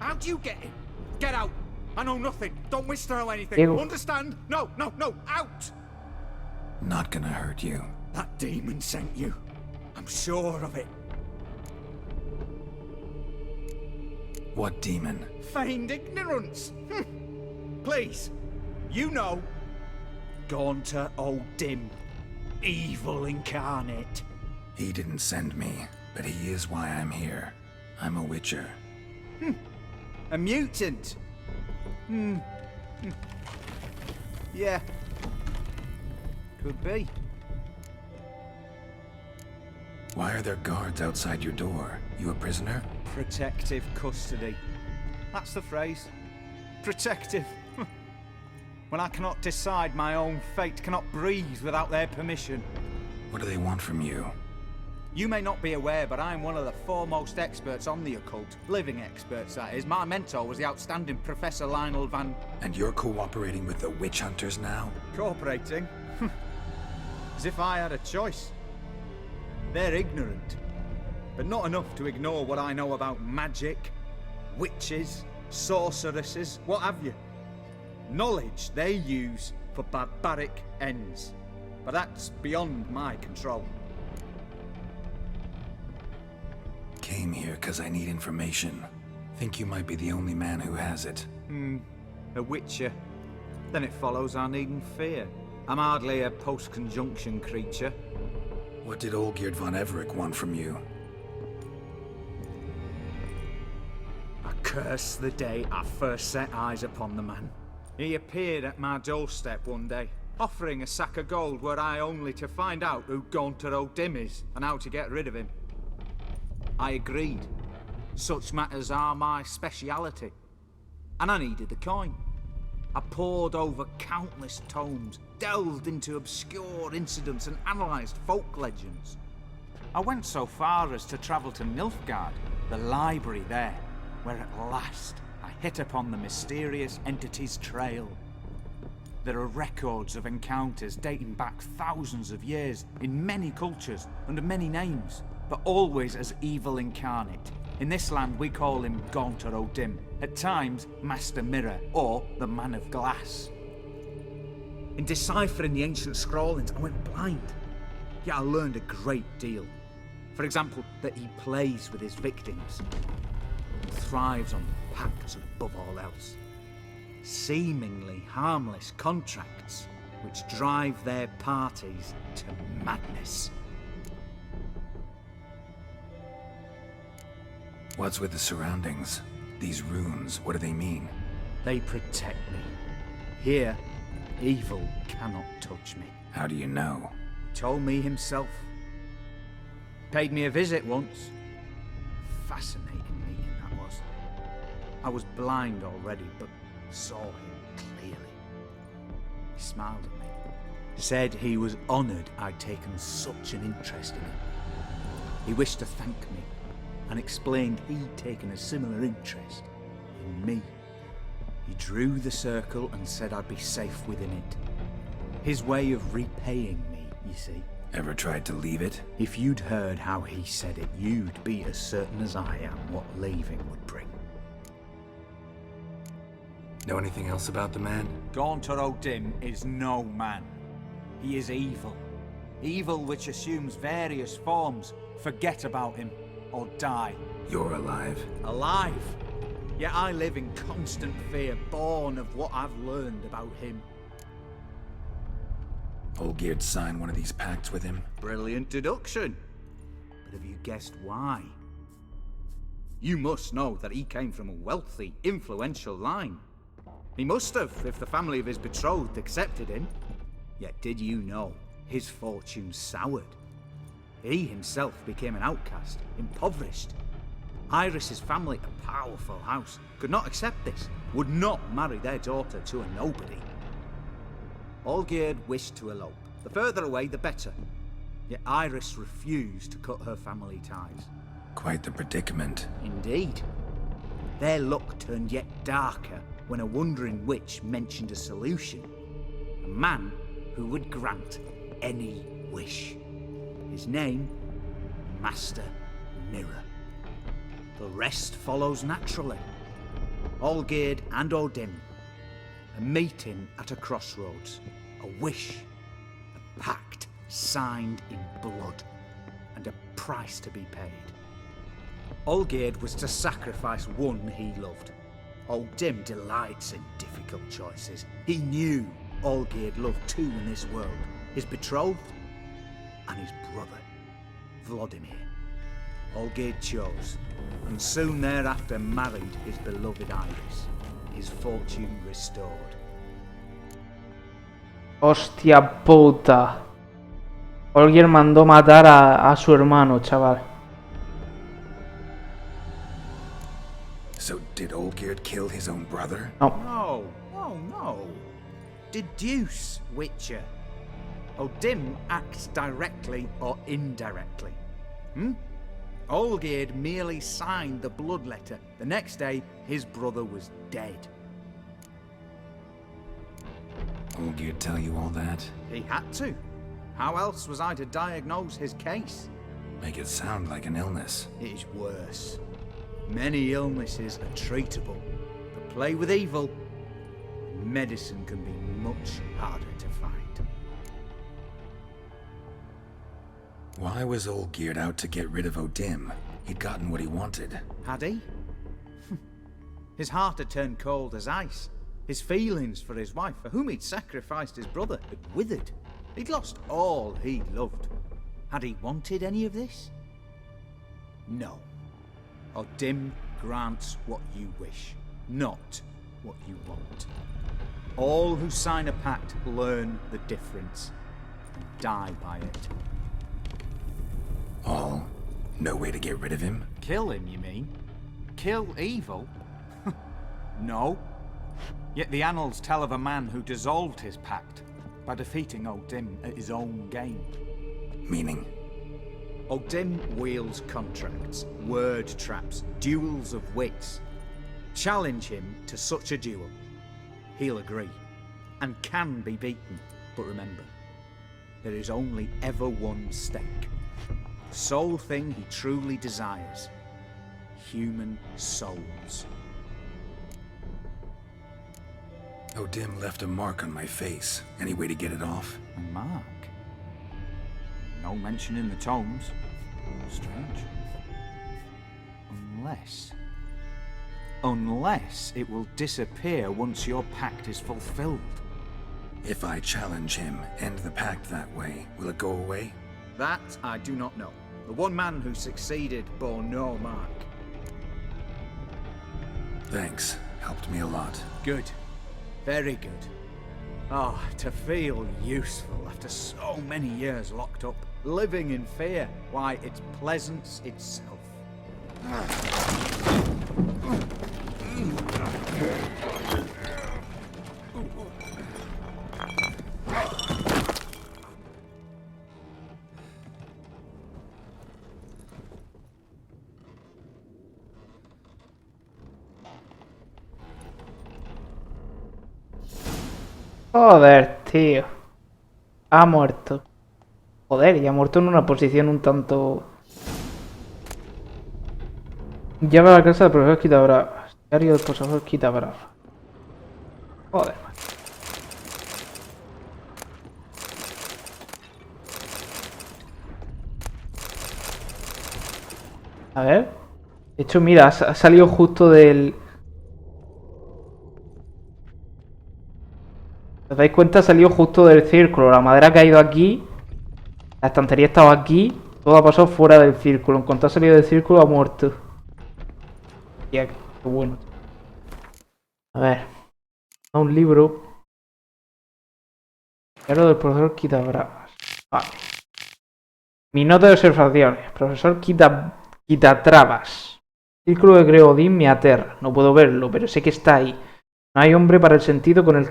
How'd you get in? Get out. I know nothing. Don't wish to know anything. Diego. Understand? No, no, no. Out! Not gonna hurt you. That demon sent you. I'm sure of it. What demon? Feigned ignorance. Please. You know. Gaunter O'Dim. Evil incarnate. He didn't send me, but he is why I'm here. I'm a witcher. A mutant. Yeah. Could be. Why are there guards outside your door? You a prisoner? Protective custody. That's the phrase. Protective. When I cannot decide my own fate, cannot breathe without their permission. What do they want from you? You may not be aware, but I'm one of the foremost experts on the occult. Living experts, that is. My mentor was the outstanding Professor Lionel Van... And you're cooperating with the witch hunters now? Cooperating? As if I had a choice. They're ignorant, but not enough to ignore what I know about magic, witches, sorceresses, what have you. Knowledge they use for barbaric ends. But that's beyond my control. Came here because I need information. Think you might be the only man who has it. A witcher. Then it follows I needn't fear. I'm hardly a post-conjunction creature. What did Olgierd von Everec want from you? I curse the day I first set eyes upon the man. He appeared at my doorstep one day, offering a sack of gold were I only to find out who Gaunter O'Dim is and how to get rid of him. I agreed. Such matters are my speciality. And I needed the coin. I pored over countless tomes, delved into obscure incidents and analysed folk legends. I went so far as to travel to Nilfgaard, The library there, where at last I hit upon the mysterious entity's trail. There are records of encounters dating back thousands of years in many cultures under many names, but always as evil incarnate. In this land we call him Gaunter O'Dim, at times Master Mirror or the Man of Glass. In deciphering the ancient scrawlings I went blind, yet I learned a great deal. For example, that he plays with his victims, and thrives on pacts above all else. Seemingly harmless contracts which drive their parties to madness. What's with the surroundings? These runes, what do they mean? They protect me. Here, evil cannot touch me. How do you know? He told me himself. Paid me a visit once. Fascinating meeting that was. I was blind already, but saw him clearly. He smiled at me. Said he was honoured I'd taken such an interest in him. He wished to thank me, and explained he'd taken a similar interest in me. He drew the circle and said I'd be safe within it. His way of repaying me, you see. Ever tried to leave it? If you'd heard how he said it, you'd be as certain as I am what leaving would bring. Know anything else about the man? Gaunter O'Dim is no man. He is evil. Evil which assumes various forms. Forget about him, or die. You're alive. Alive? Yet I live in constant fear, born of what I've learned about him. Olgierd signed one of these pacts with him? Brilliant deduction. But have you guessed why? You must know that he came from a wealthy, influential line. He must have, if the family of his betrothed accepted him. Yet did you know his fortune soured? He himself became an outcast, impoverished. Iris's family, a powerful house, could not accept this, would not marry their daughter to a nobody. Olgierd wished to elope. The further away, the better. Yet Iris refused to cut her family ties. Quite the predicament. Indeed. Their luck turned yet darker when a wandering witch mentioned a solution. A man who would grant any wish. His name, Master Mirror. The rest follows naturally. Olgierd and O'Dim, a meeting at a crossroads, a wish, a pact signed in blood, and a price to be paid. Olgierd was to sacrifice one he loved. O'Dim delights in difficult choices. He knew Olgierd loved two in this world, his betrothed and his brother, Vladimir. Olgierd chose, and soon thereafter married his beloved Iris, his fortune restored. Hostia puta. Olgierd mandó matar a su hermano, chaval. So did Olgierd kill his own brother? No. No. Deduce, Witcher. O'Dim acts directly or indirectly. Olgierd merely signed the blood letter. The next day, his brother was dead. Olgierd tell you all that? He had to. How else was I to diagnose his case? Make it sound like an illness. It is worse. Many illnesses are treatable, but play with evil, medicine can be much harder to find. Why was Olgierd out to get rid of O'Dim? He'd gotten what he wanted. Had he? His heart had turned cold as ice. His feelings for his wife, for whom he'd sacrificed his brother, had withered. He'd lost all he loved. Had he wanted any of this? No. O'Dim grants what you wish, not what you want. All who sign a pact learn the difference and die by it. All? No way to get rid of him? Kill him, you mean? Kill evil? No. Yet the annals tell of a man who dissolved his pact by defeating O'Dim at his own game. Meaning? Odin wields contracts, word traps, duels of wits. Challenge him to such a duel. He'll agree, and can be beaten. But remember, there is only ever one stake. The sole thing he truly desires. Human souls. Odin left a mark on my face. Any way to get it off? A mark? No mention in the tomes. Strange. Unless it will disappear once your pact is fulfilled. If I challenge him, end the pact that way, will it go away? That I do not know. The one man who succeeded bore no mark. Thanks. Helped me a lot. Good. Very good. Oh, to feel useful after so many years locked up, living in fear. Why, it's pleasance itself. Joder, tío. Ha muerto. Joder, y ha muerto en una posición un tanto... Llave a la casa del profesor Quitabravas. Diario del profesor Quitabravas. Joder, man. A ver. De hecho, mira, ha salido justo del... ¿Os dais cuenta? Ha salido justo del círculo. La madera ha caído aquí. La estantería estaba aquí. Todo ha pasado fuera del círculo. En cuanto ha salido del círculo, ha muerto. Ya, qué bueno. A ver. Un libro. Diario del profesor Quitabravas. Vale. Mi nota de observaciones. Profesor Quitatravas. El círculo que creó Odín me aterra. No puedo verlo, pero sé que está ahí. No hay nombre para el sentido con el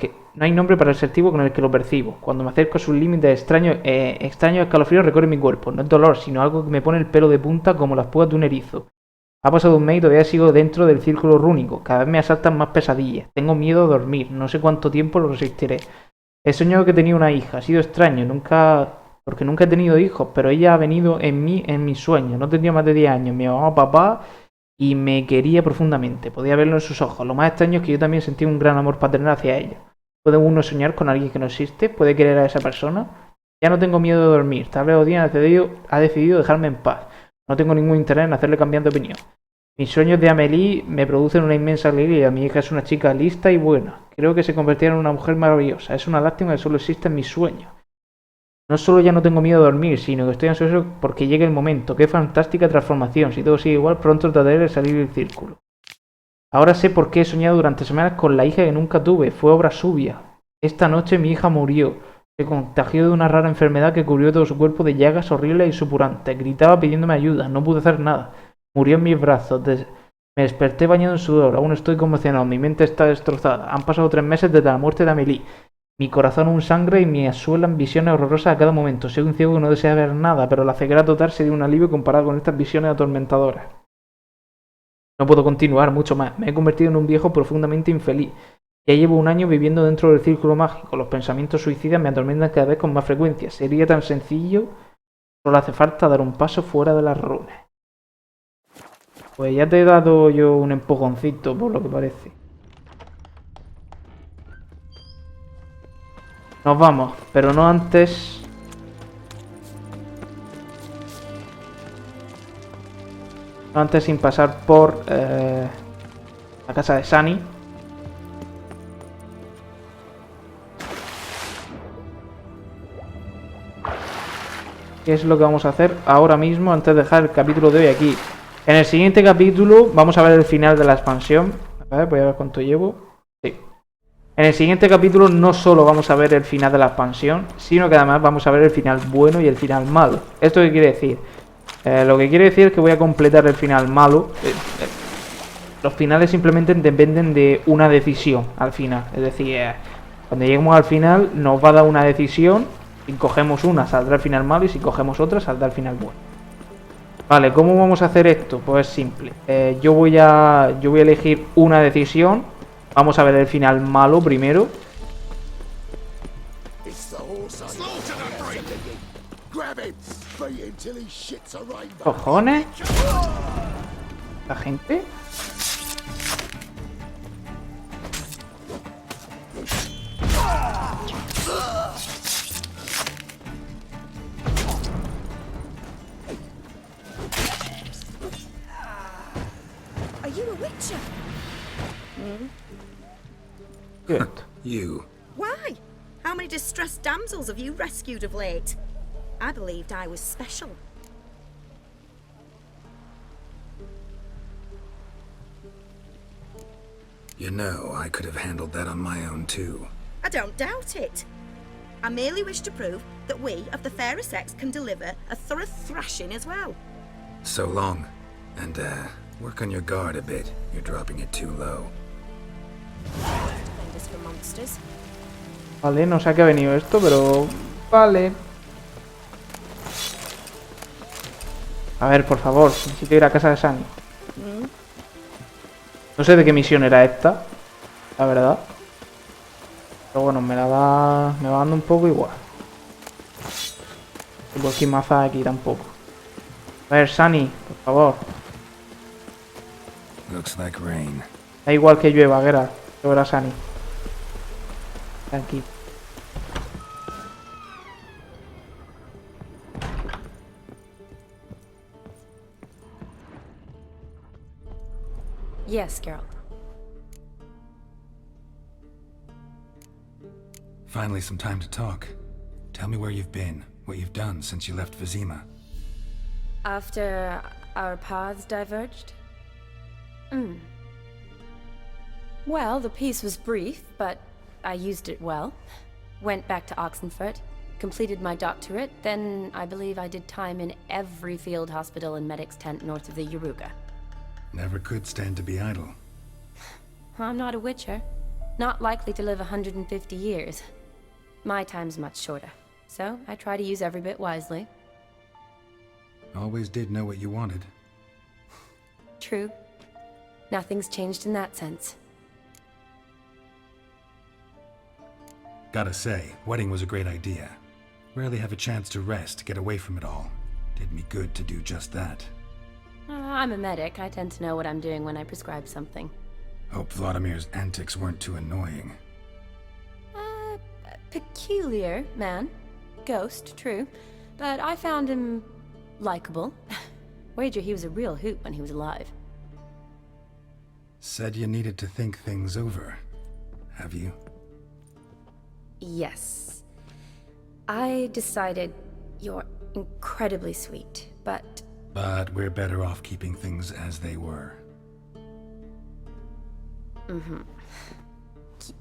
que lo percibo. Cuando me acerco a sus límites extraños escalofríos recorren mi cuerpo. No es dolor, sino algo que me pone el pelo de punta como las púas de un erizo. Ha pasado un mes y todavía sigo dentro del círculo rúnico. Cada vez me asaltan más pesadillas. Tengo miedo a dormir. No sé cuánto tiempo lo resistiré. He soñado que tenía una hija. Ha sido extraño. Porque nunca he tenido hijos, pero ella ha venido en mis sueños. No tenía más de 10 años. Me llamaba papá y me quería profundamente. Podía verlo en sus ojos. Lo más extraño es que yo también sentí un gran amor paternal hacia ella. ¿Puede uno soñar con alguien que no existe? ¿Puede querer a esa persona? Ya no tengo miedo de dormir. Tal vez Odín ha decidido dejarme en paz. No tengo ningún interés en hacerle cambiar de opinión. Mis sueños de Amélie me producen una inmensa alegría. Mi hija es una chica lista y buena. Creo que se convertirá en una mujer maravillosa. Es una lástima que solo exista en mis sueños. No solo ya no tengo miedo de dormir, sino que estoy ansioso porque llegue el momento. ¡Qué fantástica transformación! Si todo sigue igual, pronto trataré de salir del círculo. Ahora sé por qué he soñado durante semanas con la hija que nunca tuve. Fue obra suya. Esta noche mi hija murió. Se contagió de una rara enfermedad que cubrió todo su cuerpo de llagas horribles y supurantes. Gritaba pidiéndome ayuda. No pude hacer nada. Murió en mis brazos. Me desperté bañado en sudor. Aún estoy conmocionado. Mi mente está destrozada. Han pasado 3 meses desde la muerte de Amélie. Mi corazón aún sangra y me asuelan visiones horrorosas a cada momento. Soy un ciego que no desea ver nada, pero la ceguera total sería un alivio comparado con estas visiones atormentadoras. No puedo continuar mucho más. Me he convertido en un viejo profundamente infeliz. Ya llevo un año viviendo dentro del círculo mágico. Los pensamientos suicidas me atormentan cada vez con más frecuencia. Sería tan sencillo. Solo hace falta dar un paso fuera de las runas. Pues ya te he dado yo un empujoncito, por lo que parece. Nos vamos, pero no antes... No antes sin pasar por la casa de Sunny. ¿Qué es lo que vamos a hacer ahora mismo antes de dejar el capítulo de hoy aquí? En el siguiente capítulo vamos a ver el final de la expansión. A ver, voy a ver cuánto llevo. Sí. En el siguiente capítulo no solo vamos a ver el final de la expansión, sino que además vamos a ver el final bueno y el final malo. ¿Esto qué quiere decir? Lo que quiere decir es que voy a completar el final malo. Los finales simplemente dependen de una decisión al final. Es decir, cuando lleguemos al final nos va a dar una decisión. Si cogemos una saldrá el final malo y si cogemos otra saldrá el final bueno. Vale, ¿cómo vamos a hacer esto? Pues es simple. Yo voy a elegir una decisión. Vamos a ver el final malo primero. ¿Cojones? ¿La gente? Are you a witcher? Good. You. Why? How many distressed damsels have you rescued of late? I believed I was special. You know, I could have handled that on my own too. I don't doubt it. I merely wish to prove that we of the fairer sex can deliver a thorough thrashing as well. So long. And, work on your guard a bit. You're dropping it too low. Defenders for monsters. Vale, no sé a qué ha venido esto, pero... Vale. A ver, por favor, necesito ir a casa de Sunny. No sé de qué misión era esta, la verdad. Pero bueno, me va dando un poco igual. Y por aquí maza aquí tampoco. A ver, Sunny, por favor. Looks like rain. Da igual que llueva, Geralt. Que verá Sunny. Tranquilo. Yes, Geralt. Finally some time to talk. Tell me where you've been, what you've done since you left Vizima. After our paths diverged? Well, the peace was brief, but I used it well. Went back to Oxenfurt, completed my doctorate, then I believe I did time in every field hospital and medic's tent north of the Yaruga. Never could stand to be idle. I'm not a witcher. Not likely to live 150 years. My time's much shorter, so I try to use every bit wisely. Always did know what you wanted. True. Nothing's changed in that sense. Gotta say, wedding was a great idea. Rarely have a chance to rest, get away from it all. Did me good to do just that. I'm a medic. I tend to know what I'm doing when I prescribe something. Hope Vladimir's antics weren't too annoying. Peculiar man. Ghost, true. But I found him likable. Wager he was a real hoot when he was alive. Said you needed to think things over. Have you? Yes. I decided you're incredibly sweet, but... But we're better off keeping things as they were.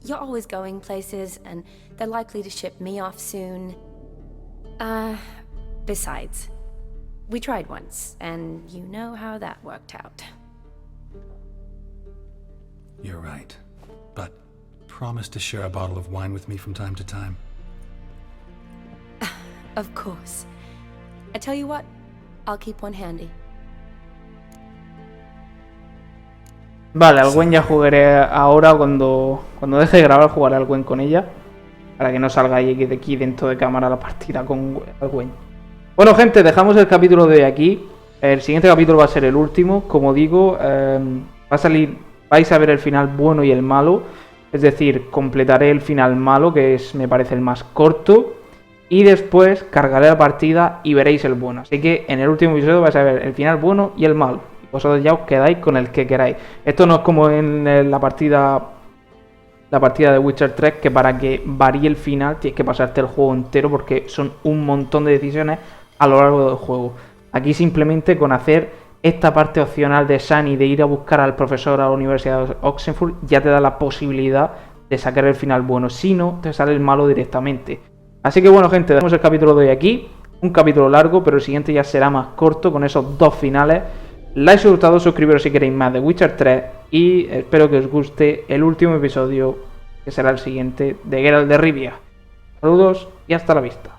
You're always going places, and they're likely to ship me off soon. Besides, we tried once, and you know how that worked out. You're right. But promise to share a bottle of wine with me from time to time? Of course. I tell you what, I'll keep one handy. Vale, al Gwen ya jugaré ahora cuando deje de grabar, jugaré al Gwen con ella. Para que no salga ahí de aquí dentro de cámara la partida con el Gwen. Bueno, gente, dejamos el capítulo de hoy aquí. El siguiente capítulo va a ser el último. Como digo, va a salir, vais a ver el final bueno y el malo. Es decir, completaré el final malo, que es, me parece, el más corto. Y después cargaré la partida y veréis el bueno. Así que en el último episodio vais a ver el final bueno y el malo. Y vosotros ya os quedáis con el que queráis. Esto no es como en la partida de Witcher 3, que para que varíe el final tienes que pasarte el juego entero, porque son un montón de decisiones a lo largo del juego. Aquí simplemente con hacer esta parte opcional de Sunny, de ir a buscar al profesor a la Universidad de Oxenfurt, ya te da la posibilidad de sacar el final bueno. Si no, te sale el malo directamente. Así que bueno, gente, dejamos el capítulo de hoy aquí. Un capítulo largo, pero el siguiente ya será más corto, con esos dos finales. Like si os ha gustado, suscribiros si queréis más de Witcher 3. Y espero que os guste el último episodio, que será el siguiente, de Geralt de Rivia. Saludos y hasta la vista.